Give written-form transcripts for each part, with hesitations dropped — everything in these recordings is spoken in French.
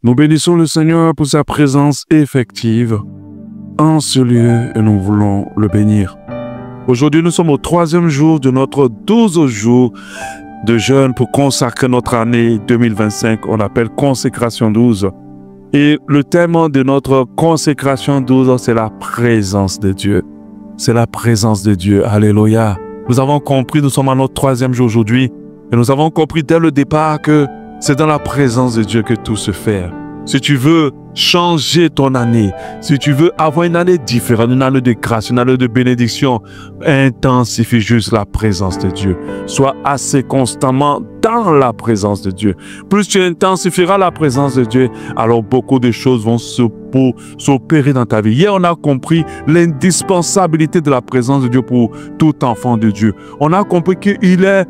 Nous bénissons le Seigneur pour sa présence effective en ce lieu et nous voulons le bénir. Aujourd'hui, nous sommes au 3e jour de notre 12 jours de jeûne pour consacrer notre année 2025. On appelle Consécration 12. Et le thème de notre Consécration 12, c'est la présence de Dieu. C'est la présence de Dieu. Alléluia. Nous avons compris, nous sommes à notre 3e jour aujourd'hui, et nous avons compris dès le départ que c'est dans la présence de Dieu que tout se fait. Si tu veux changer ton année, si tu veux avoir une année différente, une année de grâce, une année de bénédiction, intensifie juste la présence de Dieu. Sois assez constamment dans la présence de Dieu. Plus tu intensifieras la présence de Dieu, alors beaucoup de choses vont s'opérer dans ta vie. Hier, on a compris l'indispensabilité de la présence de Dieu pour tout enfant de Dieu. On a compris qu'il est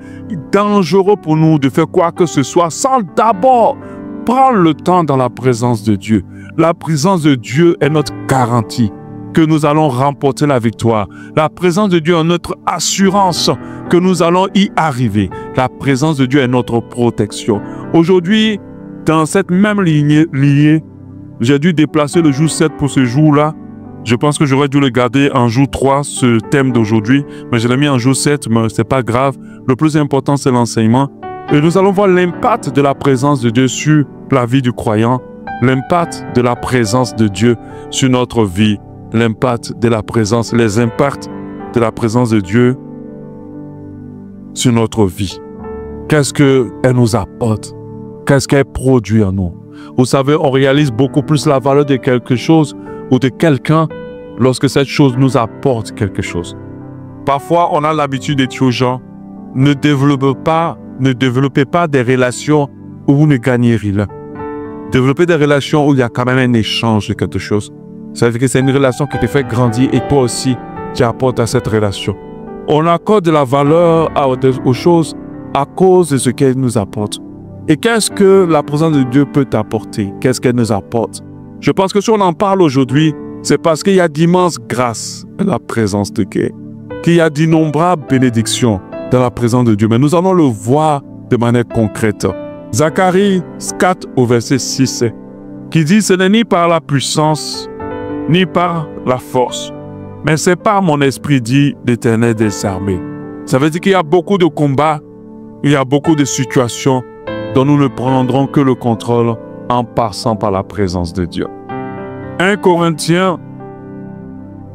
dangereux pour nous de faire quoi que ce soit sans d'abord prendre le temps dans la présence de Dieu. La présence de Dieu est notre garantie que nous allons remporter la victoire. La présence de Dieu est notre assurance que nous allons y arriver. La présence de Dieu est notre protection. Aujourd'hui, dans cette même lignée, j'ai dû déplacer le jour 7 pour ce jour-là. Je pense que j'aurais dû le garder en jour 3, ce thème d'aujourd'hui, mais je l'ai mis en jour 7, mais c'est pas grave. Le plus important, c'est l'enseignement. Et nous allons voir l'impact de la présence de Dieu sur la vie du croyant, l'impact de la présence de Dieu sur notre vie, l'impact de la présence, les impacts de la présence de Dieu sur notre vie. Qu'est-ce qu'elle nous apporte? Qu'est-ce qu'elle produit en nous? Vous savez, on réalise beaucoup plus la valeur de quelque chose ou de quelqu'un lorsque cette chose nous apporte quelque chose. Parfois, on a l'habitude de dire aux gens, ne développez pas des relations où vous ne gagnez rien. Développez des relations où il y a quand même un échange de quelque chose. Ça veut dire que c'est une relation qui te fait grandir et toi aussi, tu apportes à cette relation. On accorde de la valeur aux choses à cause de ce qu'elles nous apportent. Et qu'est-ce que la présence de Dieu peut t'apporter? Qu'est-ce qu'elle nous apporte? Je pense que si on en parle aujourd'hui, c'est parce qu'il y a d'immenses grâces dans la présence de Dieu. Qu'il y a d'innombrables bénédictions dans la présence de Dieu. Mais nous allons le voir de manière concrète. Zacharie 4 au verset 6 qui dit « Ce n'est ni par la puissance, ni par la force, mais c'est par mon esprit, dit l'Éternel des armées. » Ça veut dire qu'il y a beaucoup de combats, il y a beaucoup de situations dont nous ne prendrons que le contrôle en passant par la présence de Dieu. 1 Corinthiens,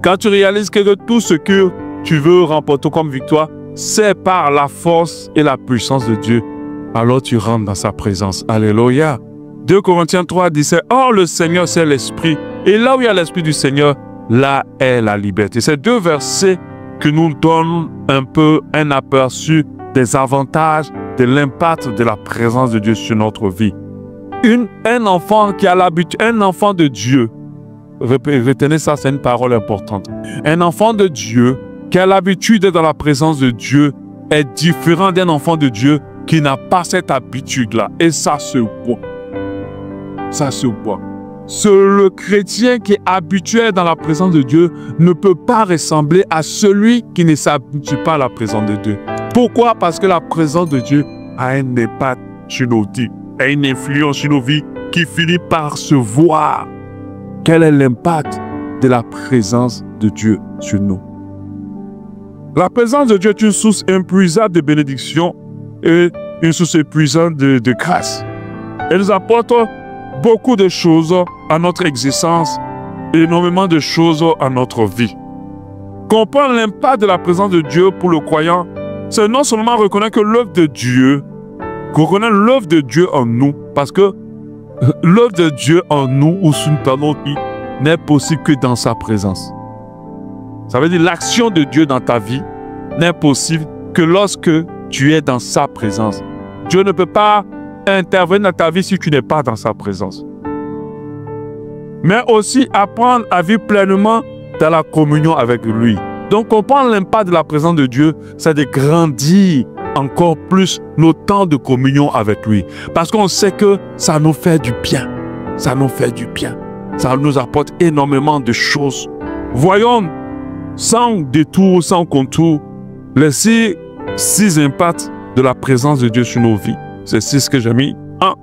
quand tu réalises que tout ce que tu veux remporter comme victoire, c'est par la force et la puissance de Dieu, alors tu rentres dans sa présence. Alléluia. 2 Corinthiens 3 dit « Or le Seigneur c'est l'Esprit, et là où il y a l'Esprit du Seigneur, là est la liberté. » Ces deux versets qui nous donnent un peu un aperçu des avantages, de l'impact de la présence de Dieu sur notre vie. Un enfant qui a l'habitude, un enfant de Dieu, retenez ça, c'est une parole importante. Un enfant de Dieu qui a l'habitude d'être dans la présence de Dieu est différent d'un enfant de Dieu qui n'a pas cette habitude-là. Et ça se voit. Ça se voit. Le chrétien qui est habitué dans la présence de Dieu ne peut pas ressembler à celui qui ne s'habitue pas à la présence de Dieu. Pourquoi? Parce que la présence de Dieu a un impact sur nos vies, a une influence sur nos vies qui finit par se voir. Quel est l'impact de la présence de Dieu sur nous? La présence de Dieu est une source épuisable de bénédiction et une source épuisante de grâce. Elle nous apporte beaucoup de choses à notre existence, énormément de choses à notre vie. Comprendre l'impact de la présence de Dieu pour le croyant, c'est non seulement reconnaître que l'œuvre de Dieu, reconnaître l'œuvre de Dieu en nous, parce que l'œuvre de Dieu en nous ou sur notre vie n'est possible que dans sa présence. Ça veut dire l'action de Dieu dans ta vie n'est possible que lorsque tu es dans sa présence. Dieu ne peut pas intervenir dans ta vie si tu n'es pas dans sa présence. Mais aussi apprendre à vivre pleinement dans la communion avec lui. Donc comprendre l'impact de la présence de Dieu, c'est de grandir encore plus nos temps de communion avec lui. Parce qu'on sait que ça nous fait du bien. Ça nous fait du bien. Ça nous apporte énormément de choses. Voyons, sans détour, sans contour, les 6 impacts de la présence de Dieu sur nos vies. C'est 6 que j'ai mis. 1.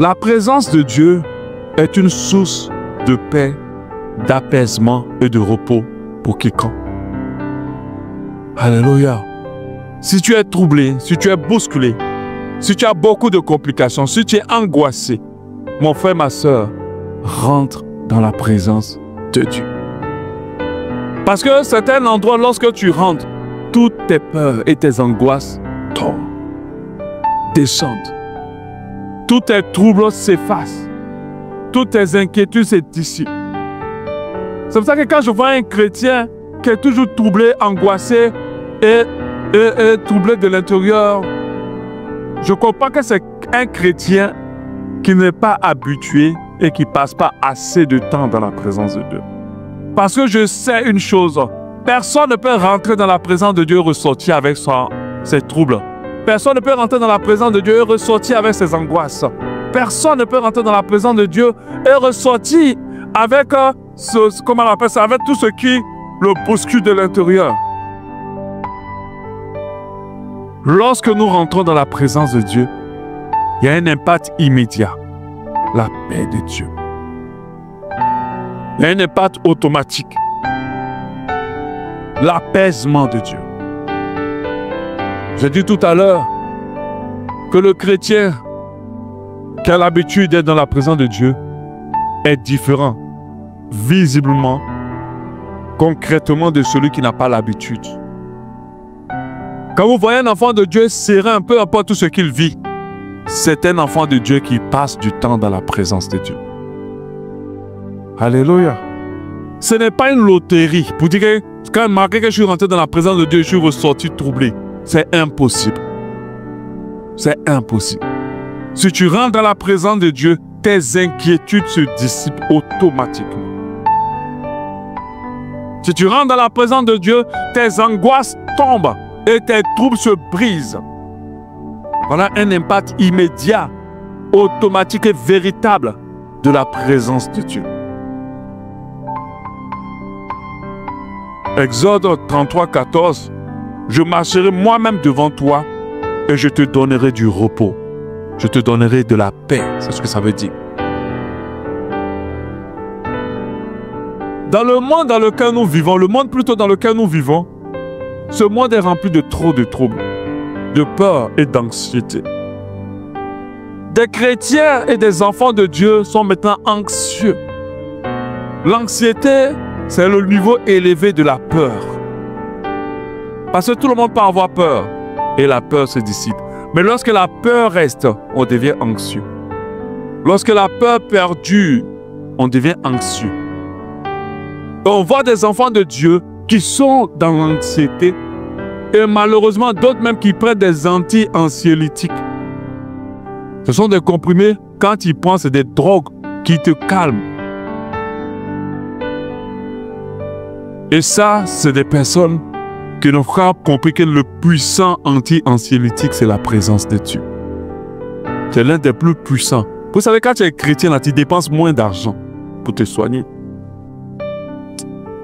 La présence de Dieu est une source de paix, d'apaisement et de repos pour quiconque. Alléluia. Si tu es troublé, si tu es bousculé, si tu as beaucoup de complications, si tu es angoissé, mon frère, ma soeur, rentre dans la présence de Dieu. Parce que c'est un endroit, lorsque tu rentres, toutes tes peurs et tes angoisses tombent, descendent. Tous tes troubles s'effacent. Toutes tes inquiétudes se dissipent. C'est pour ça que quand je vois un chrétien qui est toujours troublé, angoissé et troublé de l'intérieur, je comprends que c'est un chrétien qui n'est pas habitué et qui ne passe pas assez de temps dans la présence de Dieu. Parce que je sais une chose, personne ne peut rentrer dans la présence de Dieu et ressortir avec ses troubles. Personne ne peut rentrer dans la présence de Dieu et ressortir avec ses angoisses. Personne ne peut rentrer dans la présence de Dieu et ressortir avec, comment on appelle ça, avec tout ce qui le bouscule de l'intérieur. Lorsque nous rentrons dans la présence de Dieu, il y a un impact immédiat. La paix de Dieu. Il y a un impact automatique. L'apaisement de Dieu. J'ai dit tout à l'heure que le chrétien qui a l'habitude d'être dans la présence de Dieu est différent, visiblement, concrètement de celui qui n'a pas l'habitude. Quand vous voyez un enfant de Dieu serein, peu importe tout ce qu'il vit, c'est un enfant de Dieu qui passe du temps dans la présence de Dieu. Alléluia. Ce n'est pas une loterie pour dire que quand malgré que je suis rentré dans la présence de Dieu, je suis ressorti troublé. C'est impossible. C'est impossible. Si tu rentres dans la présence de Dieu, tes inquiétudes se dissipent automatiquement. Si tu rentres dans la présence de Dieu, tes angoisses tombent et tes troubles se brisent. Voilà un impact immédiat, automatique et véritable de la présence de Dieu. Exode 33, 14. Je marcherai moi-même devant toi et je te donnerai du repos. Je te donnerai de la paix. C'est ce que ça veut dire. Dans le monde dans lequel nous vivons, le monde plutôt dans lequel nous vivons, ce monde est rempli de trop de troubles, de peur et d'anxiété. Des chrétiens et des enfants de Dieu sont maintenant anxieux. L'anxiété, c'est le niveau élevé de la peur. Parce que tout le monde peut avoir peur et la peur se dissipe. Mais lorsque la peur reste, on devient anxieux. Lorsque la peur perdure, on devient anxieux. Et on voit des enfants de Dieu qui sont dans l'anxiété et malheureusement d'autres même qui prennent des anti-anxiolytiques. Ce sont des comprimés, quand ils prennent, c'est des drogues qui te calment. Et ça, c'est des personnes qui n'ont pas compris que le puissant anti-anxiolytique, c'est la présence de Dieu. C'est l'un des plus puissants. Vous savez, quand tu es chrétien, là, tu dépenses moins d'argent pour te soigner.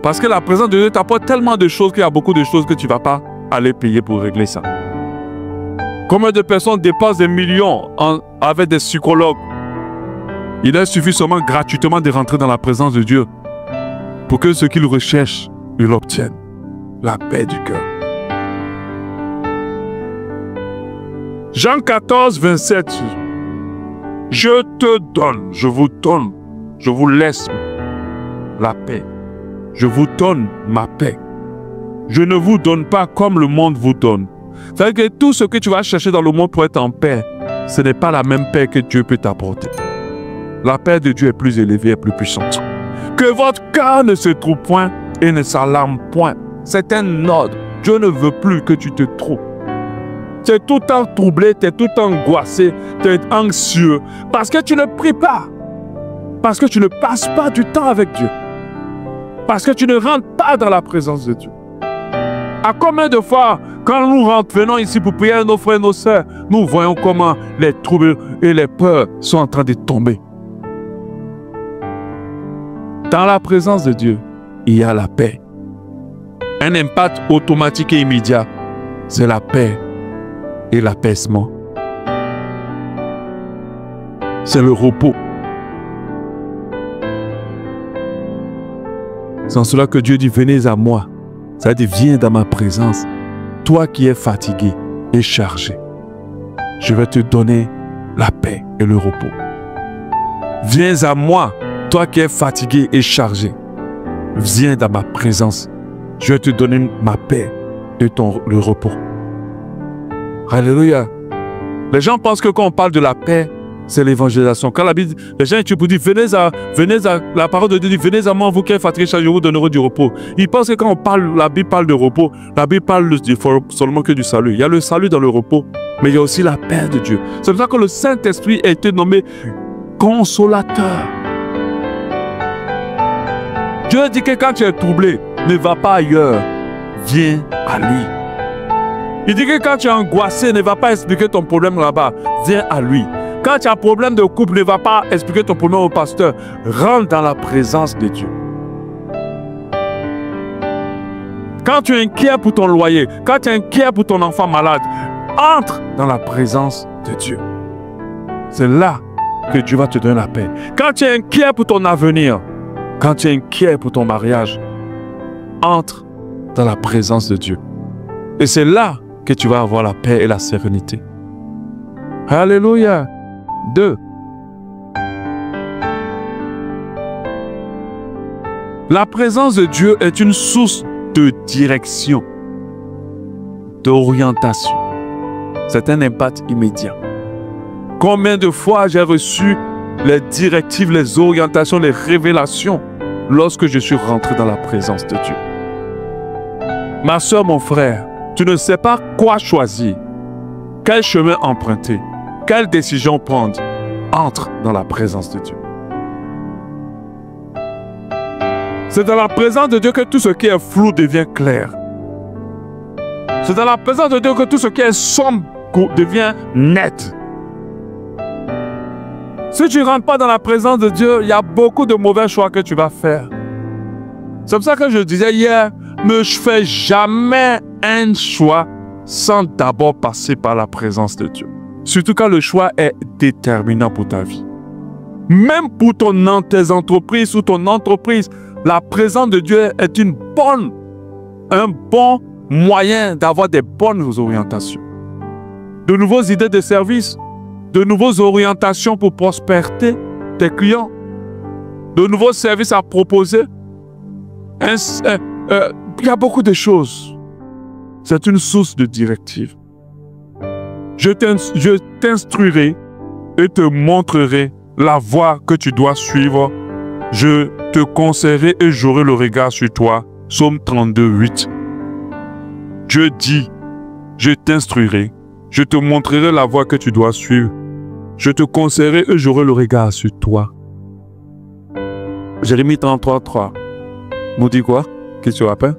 Parce que la présence de Dieu t'apporte tellement de choses qu'il y a beaucoup de choses que tu ne vas pas aller payer pour régler ça. Combien de personnes dépensent des millions avec des psychologues? Il leur suffit seulement gratuitement de rentrer dans la présence de Dieu pour que ce qu'ils recherchent, ils l'obtiennent. La paix du cœur. Jean 14, 27. Je te donne, je vous donne, je vous laisse la paix. Je vous donne ma paix. Je ne vous donne pas comme le monde vous donne. C'est-à-dire que tout ce que tu vas chercher dans le monde pour être en paix, ce n'est pas la même paix que Dieu peut t'apporter. La paix de Dieu est plus élevée et plus puissante. Que votre cœur ne se trouble point et ne s'alarme point. C'est un ordre. Dieu ne veut plus que tu te troubles. Tu es tout le temps troublé, tu es tout le temps angoissé, tu es anxieux. Parce que tu ne pries pas. Parce que tu ne passes pas du temps avec Dieu. Parce que tu ne rentres pas dans la présence de Dieu. À combien de fois, quand nous venons ici pour prier à nos frères et nos sœurs, nous voyons comment les troubles et les peurs sont en train de tomber. Dans la présence de Dieu, il y a la paix. Un impact automatique et immédiat, c'est la paix et l'apaisement. c'est le repos. C'est en cela que Dieu dit, venez à moi. Ça dit, viens dans ma présence. Toi qui es fatigué et chargé, je vais te donner la paix et le repos. Viens à moi, toi qui es fatigué et chargé. Viens dans ma présence. Je vais te donner ma paix et le repos. Alléluia. Les gens pensent que quand on parle de la paix, c'est l'évangélisation. Quand la Bible, les gens étudient pour dire, la parole de Dieu dit, venez à moi, vous qui êtes fatigués, chargés, je vous donnerai du repos. Ils pensent que quand la Bible parle de repos, la Bible parle seulement que du salut. Il y a le salut dans le repos, mais il y a aussi la paix de Dieu. C'est pour ça que le Saint-Esprit a été nommé consolateur. Dieu dit que quand tu es troublé, ne va pas ailleurs, viens à lui. Il dit que quand tu es angoissé, ne va pas expliquer ton problème là-bas, viens à lui. Quand tu as un problème de couple, ne va pas expliquer ton problème au pasteur. Rentre dans la présence de Dieu. Quand tu es inquiet pour ton loyer, quand tu es inquiet pour ton enfant malade, entre dans la présence de Dieu. C'est là que Dieu va te donner la paix. Quand tu es inquiet pour ton avenir, quand tu es inquiet pour ton mariage, entre dans la présence de Dieu. Et c'est là que tu vas avoir la paix et la sérénité. Alléluia. 2. La présence de Dieu est une source de direction, d'orientation. C'est un impact immédiat. Combien de fois j'ai reçu les directives, les orientations, les révélations lorsque je suis rentré dans la présence de Dieu. Ma soeur, mon frère, tu ne sais pas quoi choisir, quel chemin emprunter, quelle décision prendre. Entre dans la présence de Dieu. C'est dans la présence de Dieu que tout ce qui est flou devient clair. C'est dans la présence de Dieu que tout ce qui est sombre devient net. Si tu ne rentres pas dans la présence de Dieu, il y a beaucoup de mauvais choix que tu vas faire. C'est pour ça que je disais hier, ne fais jamais un choix sans d'abord passer par la présence de Dieu. Surtout quand le choix est déterminant pour ta vie. Même pour tes entreprises ou ton entreprise, la présence de Dieu est un bon moyen d'avoir des bonnes orientations. De nouvelles idées de service, de nouvelles orientations pour prospérité tes clients, de nouveaux services à proposer. Il y a beaucoup de choses. C'est une source de directive. Je t'instruirai et te montrerai la voie que tu dois suivre. Je te conseillerai et j'aurai le regard sur toi. Psaume 32, 8. Dieu dit, je t'instruirai, je te montrerai la voie que tu dois suivre. Je te conseillerai et j'aurai le regard sur toi. Jérémie 33, 3. Nous dit quoi? Qu'est-ce que tu rappelles?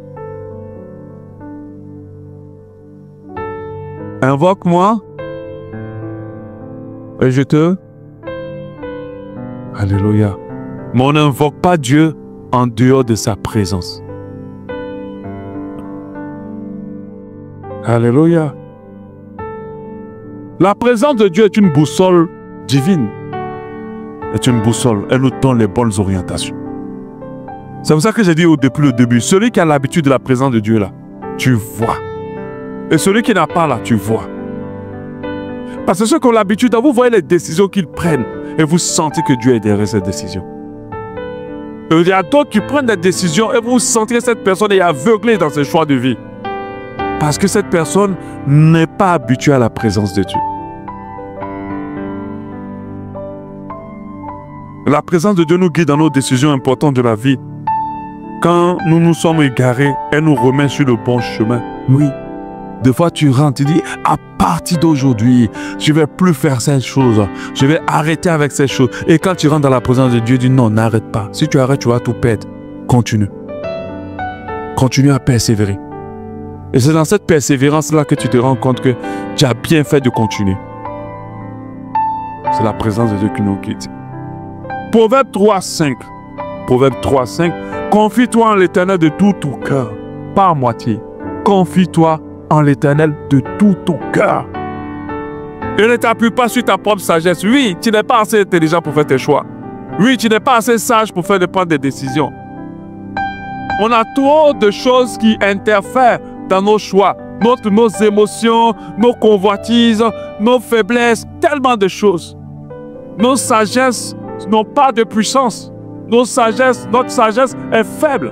Invoque-moi et je te... Alléluia. Mais on n'invoque pas Dieu en dehors de sa présence. Alléluia. La présence de Dieu est une boussole divine. Est une boussole. Elle nous donne les bonnes orientations. C'est pour ça que j'ai dit depuis le début, celui qui a l'habitude de la présence de Dieu là, tu vois. Et celui qui n'a pas là, tu vois. Parce que ceux qui ont l'habitude, vous voyez les décisions qu'ils prennent et vous sentez que Dieu est derrière ces décisions. Et il y a d'autres qui prennent des décisions et vous sentez que cette personne est aveuglée dans ses choix de vie. Parce que cette personne n'est pas habituée à la présence de Dieu. La présence de Dieu nous guide dans nos décisions importantes de la vie. Quand nous nous sommes égarés, elle nous remet sur le bon chemin. Oui. Des fois, tu rentres, tu dis, à partir d'aujourd'hui, je ne vais plus faire cette chose. Je vais arrêter avec cette chose. Et quand tu rentres dans la présence de Dieu, tu dis, non, n'arrête pas. Si tu arrêtes, tu vas tout perdre. Continue. Continue à persévérer. Et c'est dans cette persévérance-là que tu te rends compte que tu as bien fait de continuer. C'est la présence de Dieu qui nous guide. Proverbe 3, 5. Proverbe 3, 5. Confie-toi en l'Éternel de tout ton cœur. Pas à moitié. Confie-toi en l'Éternel de tout ton cœur. Et ne t'appuie pas sur ta propre sagesse. Oui, tu n'es pas assez intelligent pour faire tes choix. Oui, tu n'es pas assez sage pour prendre des décisions. On a trop de choses qui interfèrent dans nos choix. Nos émotions, nos convoitises, nos faiblesses, tellement de choses. Nos sagesses n'ont pas de puissance. Notre sagesse est faible.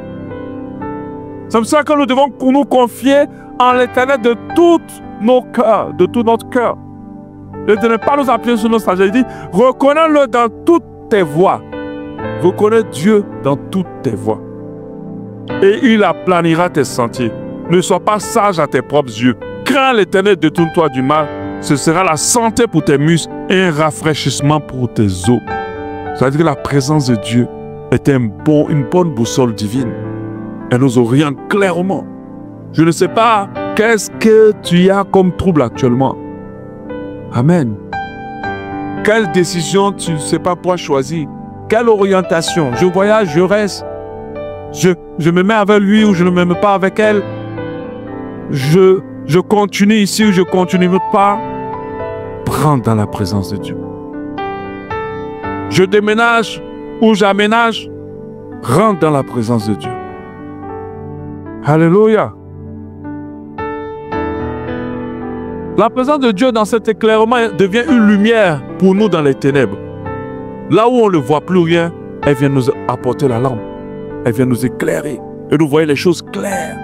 C'est pour ça que nous devons nous confier en l'Éternel de tous nos cœurs, de tout notre cœur. Et de ne pas nous appuyer sur nos sagesses. Il dit, reconnais-le dans toutes tes voies. Reconnais Dieu dans toutes tes voies. Et il aplanira tes sentiers. Ne sois pas sage à tes propres yeux. Crains l'Éternel, détourne-toi du mal. Ce sera la santé pour tes muscles et un rafraîchissement pour tes os. C'est-à-dire que la présence de Dieu est une bonne boussole divine. Elle nous oriente clairement. Je ne sais pas qu'est-ce que tu as comme trouble actuellement. Amen. Quelle décision tu ne sais pas quoi choisir? Quelle orientation? Je voyage, je reste. Je me mets avec lui ou je ne me mets pas avec elle. Je continue ici ou je continue pas. Prends dans la présence de Dieu. Je déménage ou j'aménage. Rentre dans la présence de Dieu. Alléluia. La présence de Dieu dans cet éclairement devient une lumière pour nous dans les ténèbres. Là où on ne voit plus rien, elle vient nous apporter la lampe. Elle vient nous éclairer et nous voyons les choses claires.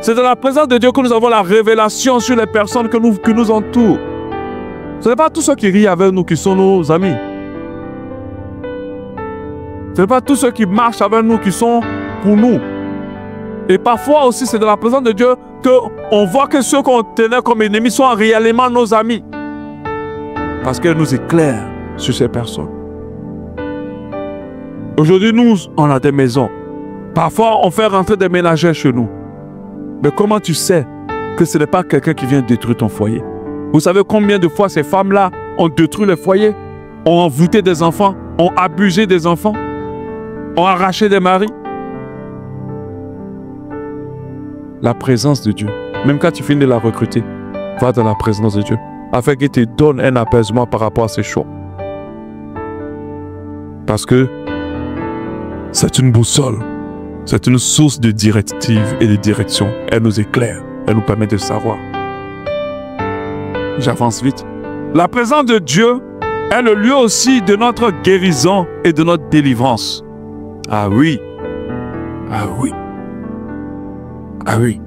C'est dans la présence de Dieu que nous avons la révélation sur les personnes qui nous entourent. Ce n'est pas tous ceux qui rient avec nous qui sont nos amis. Ce n'est pas tous ceux qui marchent avec nous qui sont pour nous. Et parfois aussi, c'est dans la présence de Dieu qu'on voit que ceux qu'on tenait comme ennemis sont réellement nos amis. Parce qu'elle nous éclaire sur ces personnes. Aujourd'hui, nous, on a des maisons. Parfois, on fait rentrer des ménagères chez nous. Mais comment tu sais que ce n'est pas quelqu'un qui vient détruire ton foyer? Vous savez combien de fois ces femmes-là ont détruit le foyer, ont envoûté des enfants, ont abusé des enfants, ont arraché des maris? La présence de Dieu, même quand tu finis de la recruter, va dans la présence de Dieu, afin qu'il te donne un apaisement par rapport à ses choix. Parce que c'est une boussole, c'est une source de directive et de direction. Elle nous éclaire, elle nous permet de savoir. J'avance vite. La présence de Dieu est le lieu aussi de notre guérison et de notre délivrance. Ah oui, ah oui, ah oui.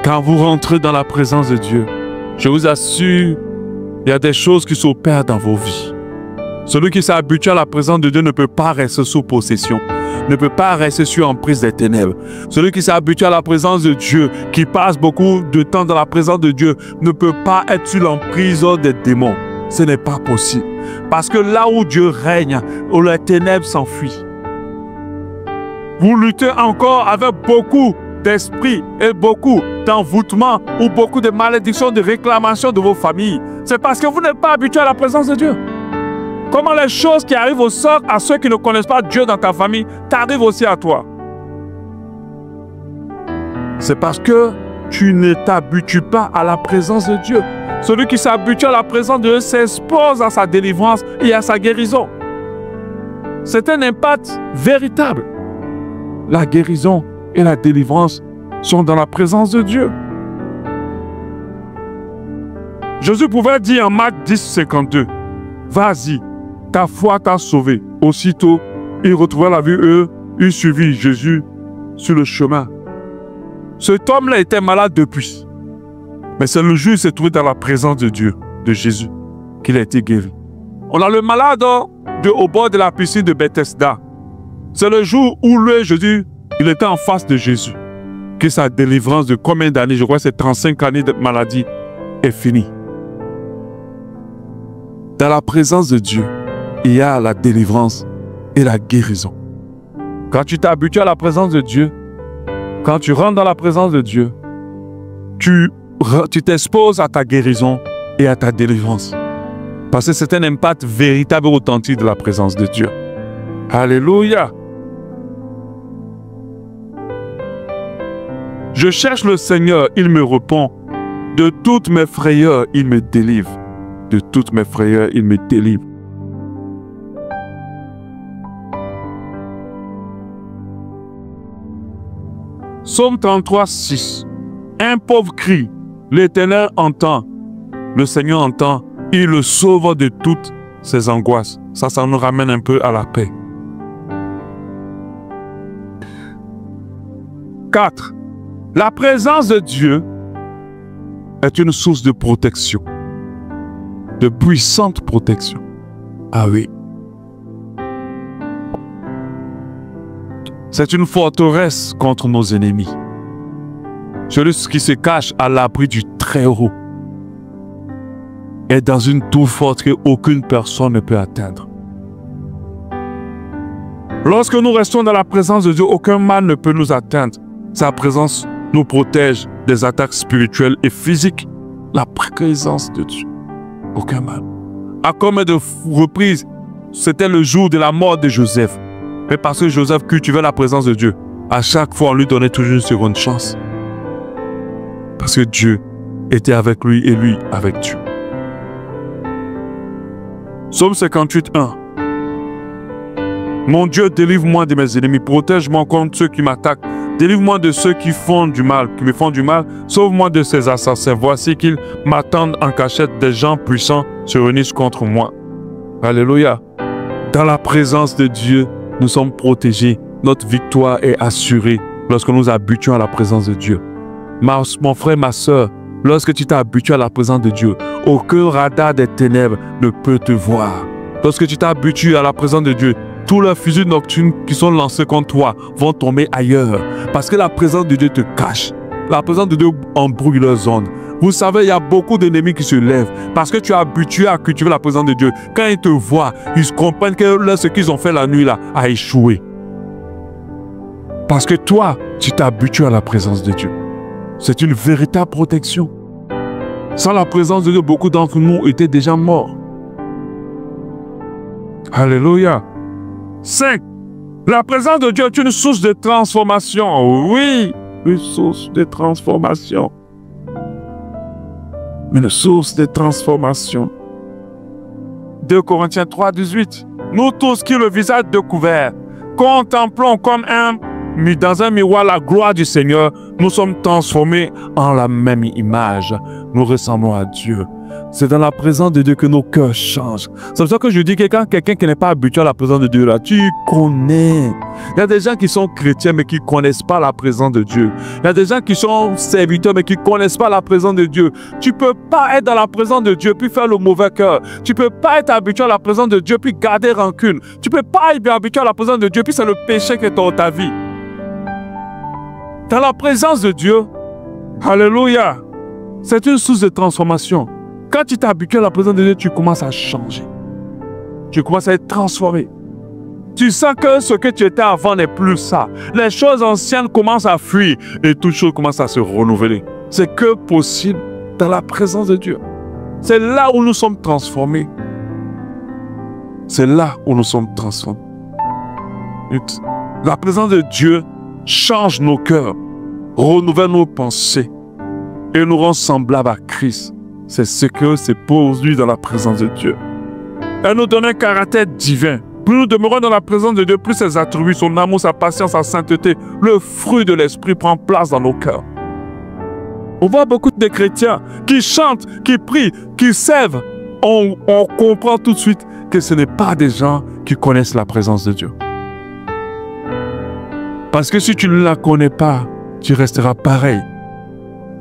Quand vous rentrez dans la présence de Dieu, je vous assure, il y a des choses qui s'opèrent dans vos vies. Celui qui s'est habitué à la présence de Dieu ne peut pas rester sous possession, ne peut pas rester sous emprise des ténèbres. Celui qui s'est habitué à la présence de Dieu, qui passe beaucoup de temps dans la présence de Dieu, ne peut pas être sous l'emprise des démons. Ce n'est pas possible. Parce que là où Dieu règne, où les ténèbres s'enfuient. Vous luttez encore avec beaucoup d'esprit et beaucoup d'envoûtement ou beaucoup de malédictions, de réclamations de vos familles. C'est parce que vous n'êtes pas habitué à la présence de Dieu. Comment les choses qui arrivent au sort à ceux qui ne connaissent pas Dieu dans ta famille t'arrivent aussi à toi? C'est parce que tu ne t'habitues pas à la présence de Dieu. Celui qui s'habitue à la présence de Dieu s'expose à sa délivrance et à sa guérison. C'est un impact véritable. La guérison et la délivrance sont dans la présence de Dieu. Jésus pouvait dire en Marc 10, 52, « Vas-y, ta foi t'a sauvé. » Aussitôt, il retrouva la vue, il suivit Jésus sur le chemin. Cet homme-là était malade depuis. Mais c'est le jour où il s'est trouvé dans la présence de Dieu, de Jésus, qu'il a été guéri. On a le malade au bord de la piscine de Bethesda. C'est le jour où lui, Jésus, il était en face de Jésus. Que sa délivrance de combien d'années, je crois que c'est 35 années de maladie, est finie. Dans la présence de Dieu, il y a la délivrance et la guérison. Quand tu t'habitues à la présence de Dieu, quand tu rentres dans la présence de Dieu, tu t'exposes à ta guérison et à ta délivrance. Parce que c'est un impact véritable et authentique de la présence de Dieu. Alléluia. Je cherche le Seigneur, il me répond. De toutes mes frayeurs, il me délivre. De toutes mes frayeurs, il me délivre. Psaume 33, 6. Un pauvre crie, l'Éternel entend, le Seigneur entend, il le sauve de toutes ses angoisses. Ça nous ramène un peu à la paix. 4. La présence de Dieu est une source de protection, de puissante protection. Ah oui. C'est une forteresse contre nos ennemis. Celui qui se cache à l'abri du Très-Haut est dans une tour forte qu'aucune personne ne peut atteindre. Lorsque nous restons dans la présence de Dieu, aucun mal ne peut nous atteindre. Sa présence nous protège des attaques spirituelles et physiques. La présence de Dieu, aucun mal. À combien de reprises, c'était le jour de la mort de Joseph. Mais parce que Joseph cultivait la présence de Dieu, à chaque fois, on lui donnait toujours une seconde chance. Parce que Dieu était avec lui et lui avec Dieu. Psaume 58, 1. Mon Dieu, délivre-moi de mes ennemis, protège-moi contre ceux qui m'attaquent, délivre-moi de ceux qui font du mal, qui me font du mal, sauve-moi de ces assassins. Voici qu'ils m'attendent en cachette, des gens puissants se réunissent contre moi. Alléluia. Dans la présence de Dieu, nous sommes protégés. Notre victoire est assurée lorsque nous habituons à la présence de Dieu. Mon frère, ma soeur, lorsque tu t'es habitué à la présence de Dieu, aucun radar des ténèbres ne peut te voir. Lorsque tu t'es habitué à la présence de Dieu, tous les fusils nocturnes qui sont lancés contre toi vont tomber ailleurs. Parce que la présence de Dieu te cache. La présence de Dieu embrouille leurs ondes. Vous savez, il y a beaucoup d'ennemis qui se lèvent parce que tu es habitué à cultiver la présence de Dieu. Quand ils te voient, ils comprennent que ce qu'ils ont fait la nuit là a échoué. Parce que toi, tu t'es habitué à la présence de Dieu. C'est une véritable protection. Sans la présence de Dieu, beaucoup d'entre nous étaient déjà morts. Alléluia. 5. La présence de Dieu est une source de transformation. Oui, une source de transformation. Une source de transformation. 2 Corinthiens 3, 18. Nous tous qui le visage découvert, contemplons comme dans un miroir la gloire du Seigneur, nous sommes transformés en la même image. Nous ressemblons à Dieu. C'est dans la présence de Dieu que nos cœurs changent. C'est pour ça que je dis que quand quelqu'un qui n'est pas habitué à la présence de Dieu, là, tu connais. Il y a des gens qui sont chrétiens mais qui ne connaissent pas la présence de Dieu. Il y a des gens qui sont serviteurs mais qui ne connaissent pas la présence de Dieu. Tu ne peux pas être dans la présence de Dieu puis faire le mauvais cœur. Tu ne peux pas être habitué à la présence de Dieu puis garder rancune. Tu ne peux pas être habitué à la présence de Dieu puis c'est le péché qui est dans ta vie. Dans la présence de Dieu, alléluia, c'est une source de transformation. Quand tu t'es habitué à la présence de Dieu, tu commences à changer. Tu commences à être transformé. Tu sens que ce que tu étais avant n'est plus ça. Les choses anciennes commencent à fuir et toutes choses commencent à se renouveler. C'est que possible dans la présence de Dieu. C'est là où nous sommes transformés. C'est là où nous sommes transformés. La présence de Dieu change nos cœurs, renouvelle nos pensées et nous rend semblables à Christ. C'est ce que c'est pour lui dans la présence de Dieu. Elle nous donne un caractère divin. Plus nous demeurons dans la présence de Dieu, plus ses attributs, son amour, sa patience, sa sainteté, le fruit de l'esprit prend place dans nos cœurs. On voit beaucoup de chrétiens qui chantent, qui prient, qui servent. On comprend tout de suite que ce n'est pas des gens qui connaissent la présence de Dieu. Parce que si tu ne la connais pas, tu resteras pareil.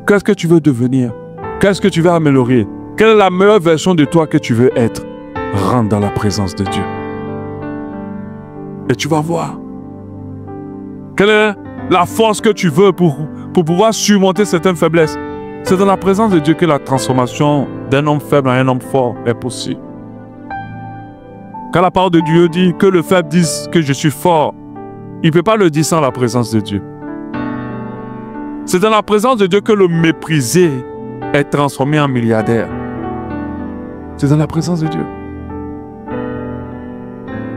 Qu'est-ce que tu veux devenir? Qu'est-ce que tu veux améliorer? Quelle est la meilleure version de toi que tu veux être? Rentre dans la présence de Dieu. Et tu vas voir. Quelle est la force que tu veux pour pouvoir surmonter certaines faiblesses? C'est dans la présence de Dieu que la transformation d'un homme faible en un homme fort est possible. Quand la parole de Dieu dit que le faible dise que je suis fort, il ne peut pas le dire sans la présence de Dieu. C'est dans la présence de Dieu que le méprisé est transformé en milliardaire. C'est dans la présence de Dieu.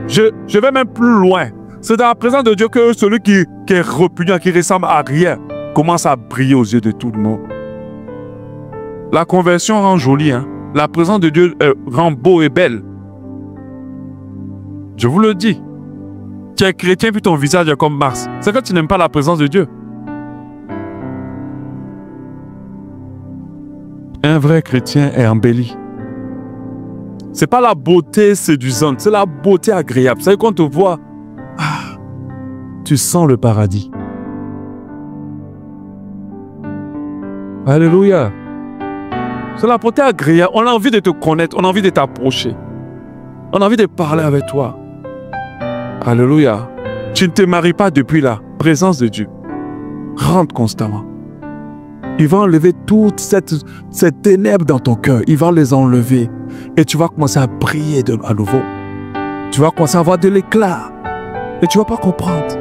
Je vais même plus loin. C'est dans la présence de Dieu que celui qui est répugnant, qui ressemble à rien, commence à briller aux yeux de tout le monde. La conversion rend jolie, hein. La présence de Dieu rend beau et belle. Je vous le dis. Tu es chrétien puis ton visage est comme Mars. C'est que tu n'aimes pas la présence de Dieu. Un vrai chrétien est embelli. C'est pas la beauté séduisante, c'est la beauté agréable. C'est qu'on te voit, tu sens le paradis. Alléluia. C'est la beauté agréable. On a envie de te connaître, on a envie de t'approcher. On a envie de parler avec toi. Alléluia. Tu ne te maries pas depuis la présence de Dieu. Rentre constamment. Il va enlever toutes ces ténèbres dans ton cœur. Il va les enlever. Et tu vas commencer à briller à nouveau. Tu vas commencer à avoir de l'éclat. Et tu ne vas pas comprendre.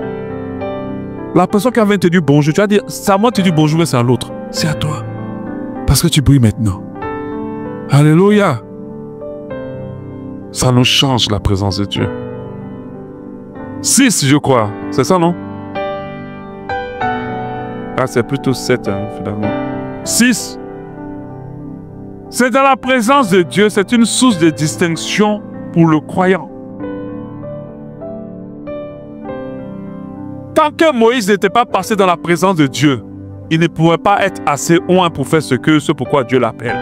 La personne qui vient te dire bonjour, tu vas dire, c'est à moi de te dire bonjour, mais c'est à l'autre. C'est à toi. Parce que tu brilles maintenant. Alléluia. Ça nous change la présence de Dieu. 6, je crois. C'est ça, non? Ah, c'est plutôt 7, hein, finalement. 6. C'est dans la présence de Dieu, c'est une source de distinction pour le croyant. Tant que Moïse n'était pas passé dans la présence de Dieu, il ne pouvait pas être assez loin pour faire ce pourquoi Dieu l'appelle.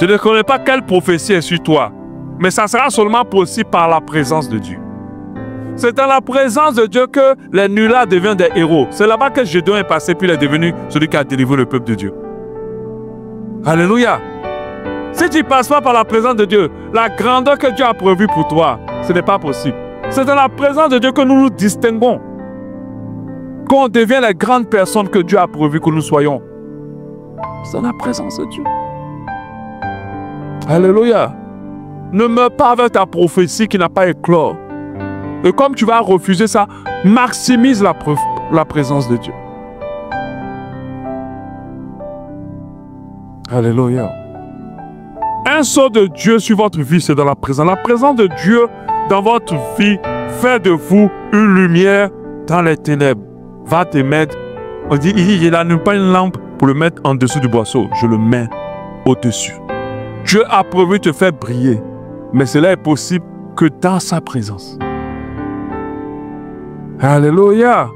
Je ne connais pas quelle prophétie est sur toi, mais ça sera seulement possible par la présence de Dieu. C'est dans la présence de Dieu que les nullards deviennent des héros. C'est là-bas que Gédéon est passé, puis il est devenu celui qui a délivré le peuple de Dieu. Alléluia. Si tu ne passes pas par la présence de Dieu, la grandeur que Dieu a prévue pour toi, ce n'est pas possible. C'est dans la présence de Dieu que nous nous distinguons. Qu'on devient les grandes personnes que Dieu a prévues que nous soyons. C'est dans la présence de Dieu. Alléluia. Ne meurs pas avec ta prophétie qui n'a pas éclos. Et comme tu vas refuser ça, maximise la présence de Dieu. Alléluia. Un sort de Dieu sur votre vie, c'est dans la présence. La présence de Dieu dans votre vie fait de vous une lumière dans les ténèbres. Va te mettre. On dit, il n'a pas une lampe pour le mettre en dessous du boisseau. Je le mets au-dessus. Dieu a prévu te faire briller. Mais cela est possible que dans sa présence. Alléluia.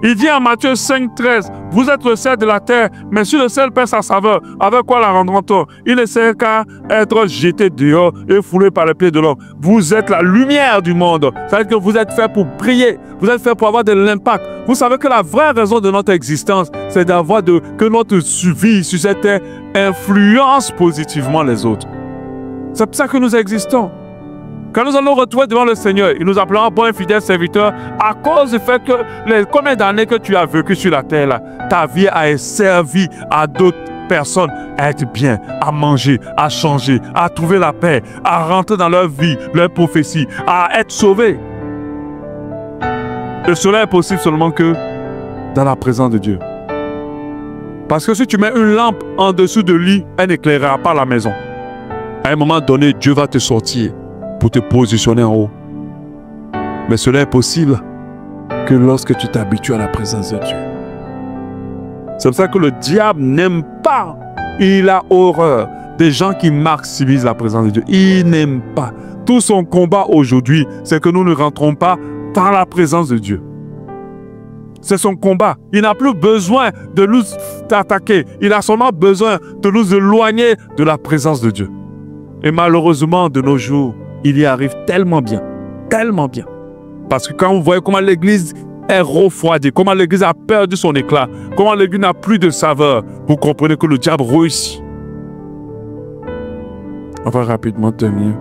Il dit en Matthieu 5, 13, vous êtes le sel de la terre, mais si le sel perd sa saveur, avec quoi la rendra-t-on? Il ne sert qu'à être jeté dehors et foulé par les pieds de l'homme. Vous êtes la lumière du monde. Ça veut dire que vous êtes fait pour briller. Vous êtes fait pour avoir de l'impact. Vous savez que la vraie raison de notre existence, c'est d'avoir que notre vie sur cette terre influence positivement les autres. C'est pour ça que nous existons. Quand nous allons retrouver devant le Seigneur, il nous appellera bon et fidèle serviteur à cause du fait que les combien d'années que tu as vécu sur la terre, là, ta vie a servi à d'autres personnes à être bien, à manger, à changer, à trouver la paix, à rentrer dans leur vie, leur prophétie, à être sauvés. Et cela est possible seulement que dans la présence de Dieu. Parce que si tu mets une lampe en dessous de lit, elle n'éclairera pas la maison. À un moment donné, Dieu va te sortir pour te positionner en haut. Mais cela est possible que lorsque tu t'habitues à la présence de Dieu. C'est pour ça que le diable n'aime pas, il a horreur des gens qui maximisent la présence de Dieu. Il n'aime pas. Tout son combat aujourd'hui, c'est que nous ne rentrons pas par la présence de Dieu. C'est son combat. Il n'a plus besoin de nous attaquer. Il a seulement besoin de nous éloigner de la présence de Dieu. Et malheureusement, de nos jours, il y arrive tellement bien. Tellement bien. Parce que quand vous voyez comment l'église est refroidie, comment l'église a perdu son éclat, comment l'église n'a plus de saveur, vous comprenez que le diable réussit. On va rapidement terminer.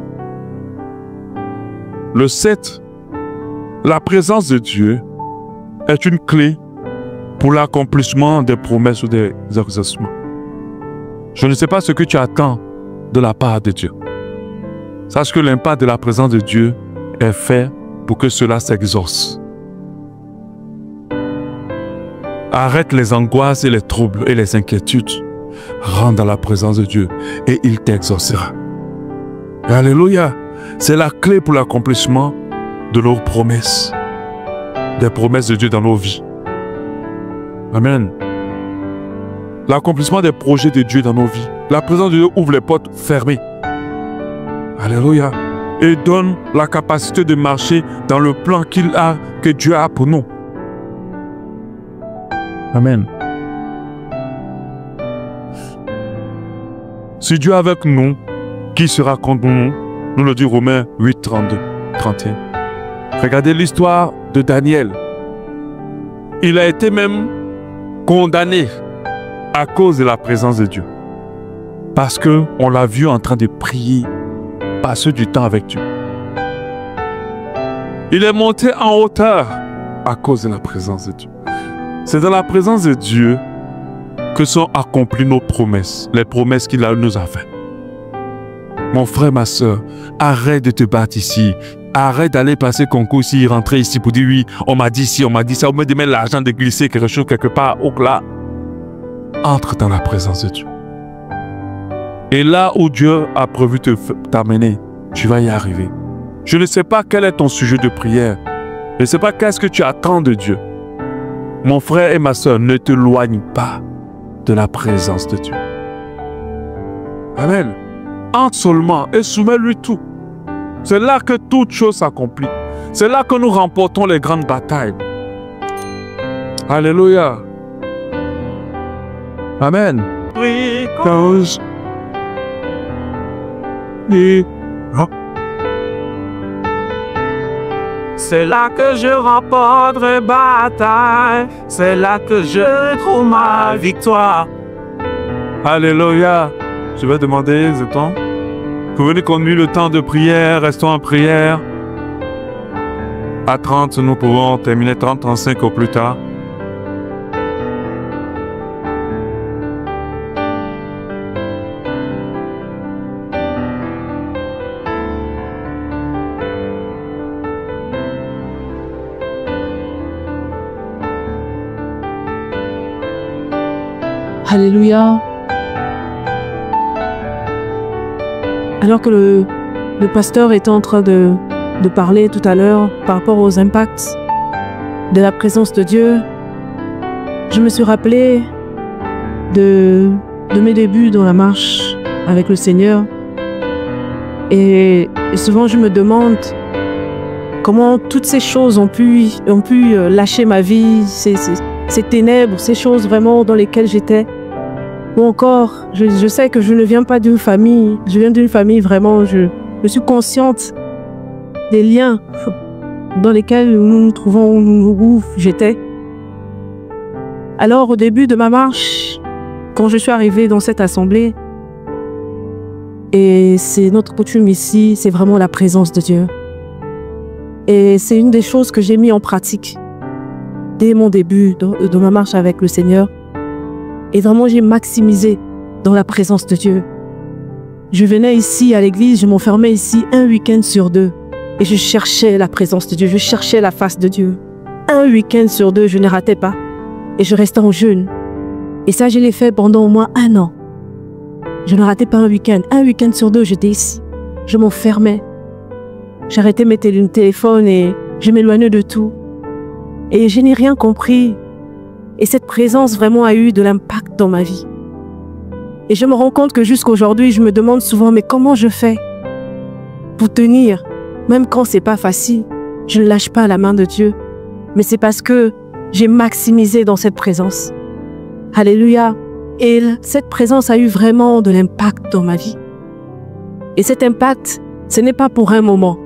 Le 7. La présence de Dieu est une clé pour l'accomplissement des promesses ou des exaucements. Je ne sais pas ce que tu attends de la part de Dieu. Sache que l'impact de la présence de Dieu est fait pour que cela s'exauce. Arrête les angoisses et les troubles et les inquiétudes. Rentre dans la présence de Dieu et il t'exaucera. Alléluia. C'est la clé pour l'accomplissement de nos promesses. Des promesses de Dieu dans nos vies. Amen. l'accomplissement des projets de Dieu dans nos vies. La présence de Dieu ouvre les portes fermées. Alléluia. Et donne la capacité de marcher dans le plan que Dieu a pour nous. Amen. Si Dieu est avec nous, qui sera contre nous? Nous le dit Romains 8, 32, 31. Regardez l'histoire de Daniel. Il a été même condamné à cause de la présence de Dieu. Parce qu'on l'a vu en train de prier, passer du temps avec Dieu. Il est monté en hauteur à cause de la présence de Dieu. C'est dans la présence de Dieu que sont accomplies nos promesses, les promesses qu'il nous a faites. Mon frère, ma soeur, arrête de te battre ici. Arrête d'aller passer concours ici, rentrer ici pour dire oui, on m'a dit ci, on m'a dit ça, on me demande l'argent de glisser quelque chose quelque part, ou là. Entre dans la présence de Dieu. Et là où Dieu a prévu t'amener, tu vas y arriver. Je ne sais pas quel est ton sujet de prière. Je ne sais pas qu'est-ce que tu attends de Dieu. Mon frère et ma soeur, ne t'éloigne pas de la présence de Dieu. Amen. Entre seulement et soumets-lui tout. C'est là que toute chose s'accomplit. C'est là que nous remportons les grandes batailles. Alléluia. Amen. C'est là que je remporte les batailles. C'est là que je trouve ma victoire. Alléluia. Je vais demander, Zéton, que venez conduire le temps de prière. Restons en prière. À 30, nous pouvons terminer 30, 35 au plus tard. Alléluia. Alors que le pasteur était en train de parler tout à l'heure par rapport aux impacts de la présence de Dieu, je me suis rappelé de mes débuts dans la marche avec le Seigneur. Et souvent je me demande comment toutes ces choses ont pu lâcher ma vie, ces ténèbres, ces choses vraiment dans lesquelles j'étais. Ou encore, je sais que je ne viens pas d'une famille, je viens d'une famille vraiment, je suis consciente des liens dans lesquels nous nous trouvons, où j'étais. Alors, au début de ma marche, quand je suis arrivée dans cette assemblée, et c'est notre coutume ici, c'est vraiment la présence de Dieu. Et c'est une des choses que j'ai mis en pratique dès mon début de ma marche avec le Seigneur. Et vraiment, j'ai maximisé dans la présence de Dieu. Je venais ici à l'église, je m'enfermais ici un week-end sur deux. Et je cherchais la présence de Dieu, je cherchais la face de Dieu. Un week-end sur deux, je ne ratais pas. Et je restais en jeûne. Et ça, je l'ai fait pendant au moins 1 an. Je ne ratais pas un week-end. Un week-end sur deux, j'étais ici. Je m'enfermais. J'arrêtais mes téléphones et je m'éloignais de tout. Et je n'ai rien compris. Et cette présence vraiment a eu de l'impact dans ma vie. Et je me rends compte que jusqu'à aujourd'hui, je me demande souvent, mais comment je fais pour tenir, même quand c'est pas facile. Je ne lâche pas la main de Dieu. Mais c'est parce que j'ai maximisé dans cette présence. Alléluia. Et cette présence a eu vraiment de l'impact dans ma vie. Et cet impact, ce n'est pas pour un moment.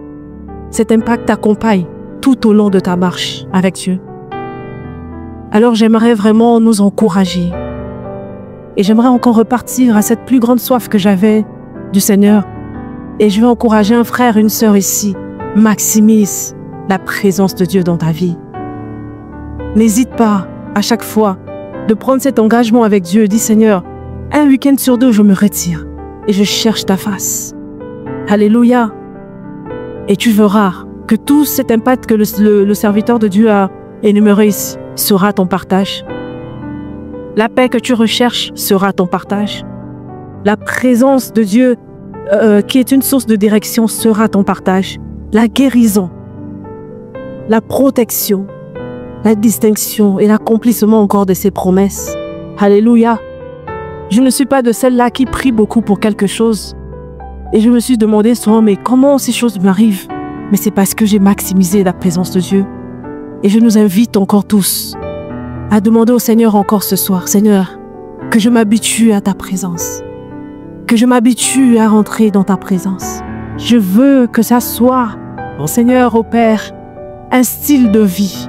Cet impact t'accompagne tout au long de ta marche avec Dieu. Alors j'aimerais vraiment nous encourager. Et j'aimerais encore repartir à cette plus grande soif que j'avais du Seigneur. Et je veux encourager un frère, une sœur ici. Maximise la présence de Dieu dans ta vie. N'hésite pas à chaque fois de prendre cet engagement avec Dieu. Dis Seigneur, un week-end sur deux, je me retire et je cherche ta face. Alléluia. Et tu verras que tout cet impact que le serviteur de Dieu a énuméré ici sera ton partage. La paix que tu recherches sera ton partage. La présence de Dieu qui est une source de direction sera ton partage. La guérison, la protection, la distinction et l'accomplissement encore de ses promesses. Alléluia. Je ne suis pas de celle-là qui prie beaucoup pour quelque chose. Et je me suis demandé souvent, mais comment ces choses m'arrivent? Mais c'est parce que j'ai maximisé la présence de Dieu. Et je nous invite encore tous à demander au Seigneur encore ce soir, Seigneur, que je m'habitue à ta présence. Que je m'habitue à rentrer dans ta présence. Je veux que ça soit, mon Seigneur, ô Père, un style de vie.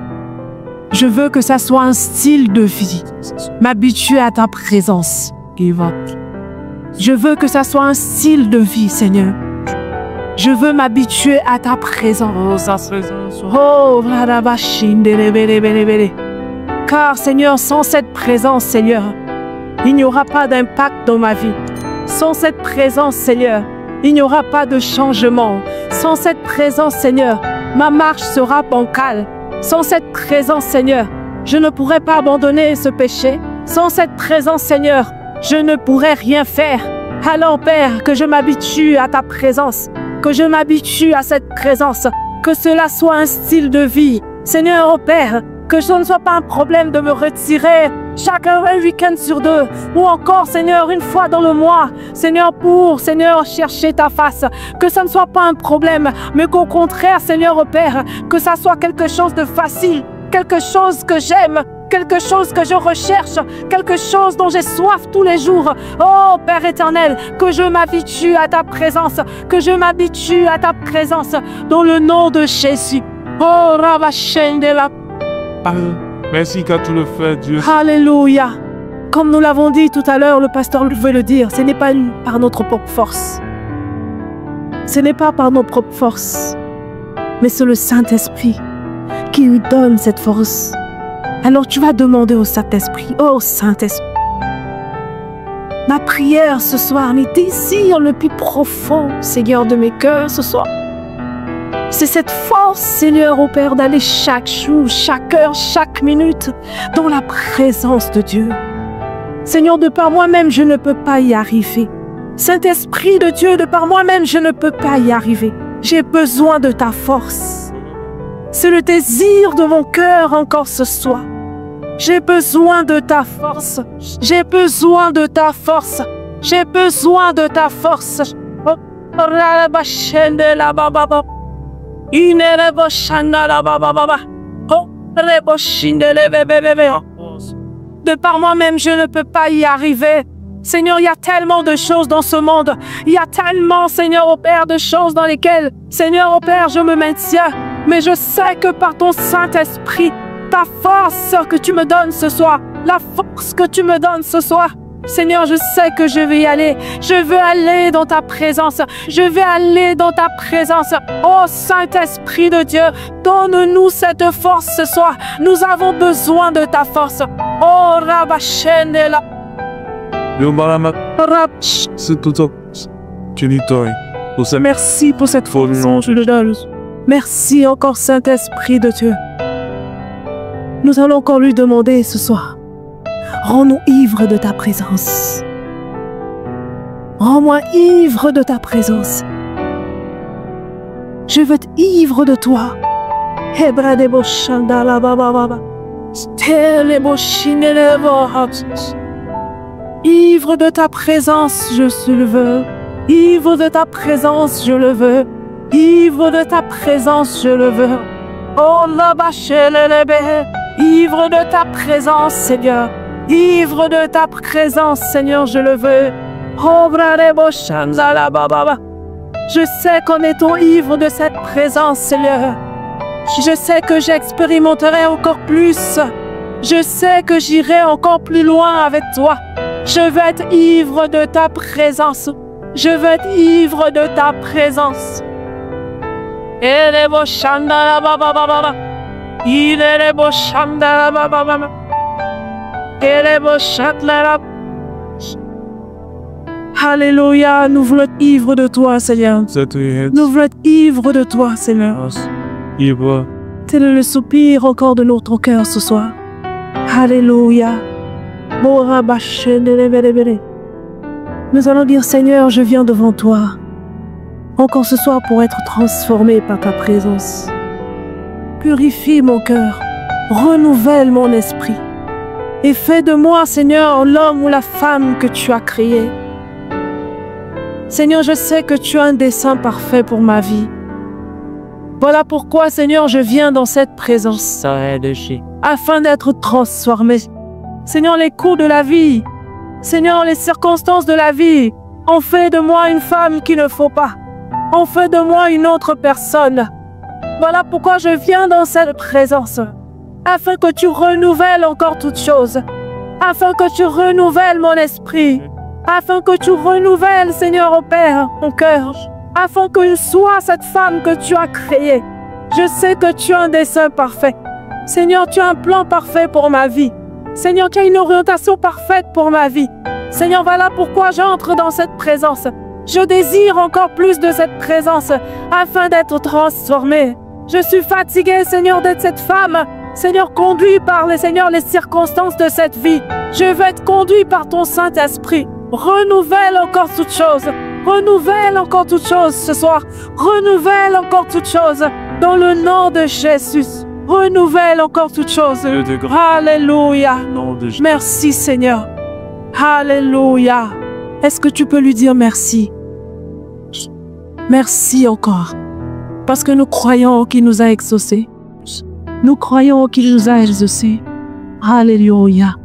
Je veux que ça soit un style de vie. M'habituer à ta présence. Je veux que ça soit un style de vie, Seigneur. Je veux m'habituer à ta présence. Oh, car, Seigneur, sans cette présence, Seigneur, il n'y aura pas d'impact dans ma vie. Sans cette présence, Seigneur, il n'y aura pas de changement. Sans cette présence, Seigneur, ma marche sera bancale. Sans cette présence, Seigneur, je ne pourrai pas abandonner ce péché. Sans cette présence, Seigneur, je ne pourrai rien faire. Alors, Père, que je m'habitue à ta présence, que je m'habitue à cette présence, que cela soit un style de vie. Seigneur, oh Père, que ce ne soit pas un problème de me retirer un week-end sur 2, ou encore, Seigneur, une fois dans le mois, Seigneur, pour, Seigneur, chercher ta face. Que ça ne soit pas un problème, mais qu'au contraire, Seigneur, oh Père, que ça soit quelque chose de facile, quelque chose que j'aime, quelque chose que je recherche, quelque chose dont j'ai soif tous les jours. Oh Père éternel, que je m'habitue à ta présence, que je m'habitue à ta présence, dans le nom de Jésus. Oh Rabachendela. Merci car tu le fais, Dieu. Alléluia. Comme nous l'avons dit tout à l'heure, le pasteur veut le dire, ce n'est pas par notre propre force. Ce n'est pas par nos propres forces, mais c'est le Saint-Esprit qui lui donne cette force. Alors tu vas demander au Saint-Esprit, oh Saint-Esprit, ma prière ce soir, mes désirs le plus profond, Seigneur de mes cœurs ce soir, c'est cette force, Seigneur, au Père, d'aller chaque jour, chaque heure, chaque minute dans la présence de Dieu. Seigneur, de par moi-même, je ne peux pas y arriver. Saint-Esprit de Dieu, de par moi-même, je ne peux pas y arriver. J'ai besoin de ta force. C'est le désir de mon cœur encore ce soir. J'ai besoin de ta force. J'ai besoin de ta force. J'ai besoin de ta force. De par moi-même, je ne peux pas y arriver. Seigneur, il y a tellement de choses dans ce monde. Il y a tellement, Seigneur, au Père, de choses dans lesquelles, Seigneur, au Père, je me maintiens. Mais je sais que par ton Saint-Esprit, ta force que tu me donnes ce soir, la force que tu me donnes ce soir, Seigneur, je sais que je vais y aller. Je veux aller dans ta présence. Je vais aller dans ta présence. Oh Saint-Esprit de Dieu, donne-nous cette force ce soir. Nous avons besoin de ta force. Oh Rabachendela. C'est tout ça. Merci pour cette force. Je le donne. Merci encore Saint-Esprit de Dieu. Nous allons encore lui demander ce soir. Rends-nous ivres de ta présence. Rends-moi ivre de ta présence. Je veux être ivre de toi. Ivre de ta présence, je le veux. Ivre de ta présence, je le veux. Ivre de ta présence, je le veux. Oh la bachelelebe. Ivre de ta présence, Seigneur. Ivre de ta présence, Seigneur, je le veux. Je sais qu'en étant ivre de cette présence, Seigneur, je sais que j'expérimenterai encore plus. Je sais que j'irai encore plus loin avec toi. Je veux être ivre de ta présence. Je veux être ivre de ta présence. Alléluia, nous voulons être ivres de toi, Seigneur. Nous voulons être ivres de toi, Seigneur. Tel est le soupir encore de notre cœur ce soir. Alléluia. Nous allons dire, Seigneur, je viens devant toi. Encore ce soir pour être transformé par ta présence. Purifie mon cœur. Renouvelle mon esprit. Et fais de moi, Seigneur, l'homme ou la femme que tu as créé. Seigneur, je sais que tu as un dessein parfait pour ma vie. Voilà pourquoi, Seigneur, je viens dans cette présence afin d'être transformé. Seigneur, les coups de la vie, Seigneur, les circonstances de la vie ont fait de moi une femme qu'il ne faut pas. Ont fait de moi une autre personne. Voilà pourquoi je viens dans cette présence, afin que tu renouvelles encore toutes choses, afin que tu renouvelles mon esprit, afin que tu renouvelles, Seigneur, au Père, mon cœur, afin que je sois cette femme que tu as créée. Je sais que tu as un dessein parfait. Seigneur, tu as un plan parfait pour ma vie. Seigneur, tu as une orientation parfaite pour ma vie. Seigneur, voilà pourquoi j'entre dans cette présence. Je désire encore plus de cette présence afin d'être transformée. Je suis fatiguée, Seigneur, d'être cette femme. Seigneur, conduit par les circonstances de cette vie. Je veux être conduit par ton Saint-Esprit. Renouvelle encore toutes choses. Renouvelle encore toutes choses ce soir. Renouvelle encore toutes choses dans le nom de Jésus. Renouvelle encore toutes choses. Alléluia. Merci, Seigneur. Alléluia. Est-ce que tu peux lui dire merci? Merci encore. Parce que nous croyons qu'il nous a exaucés. Nous croyons qu'il nous a exaucés. Alléluia.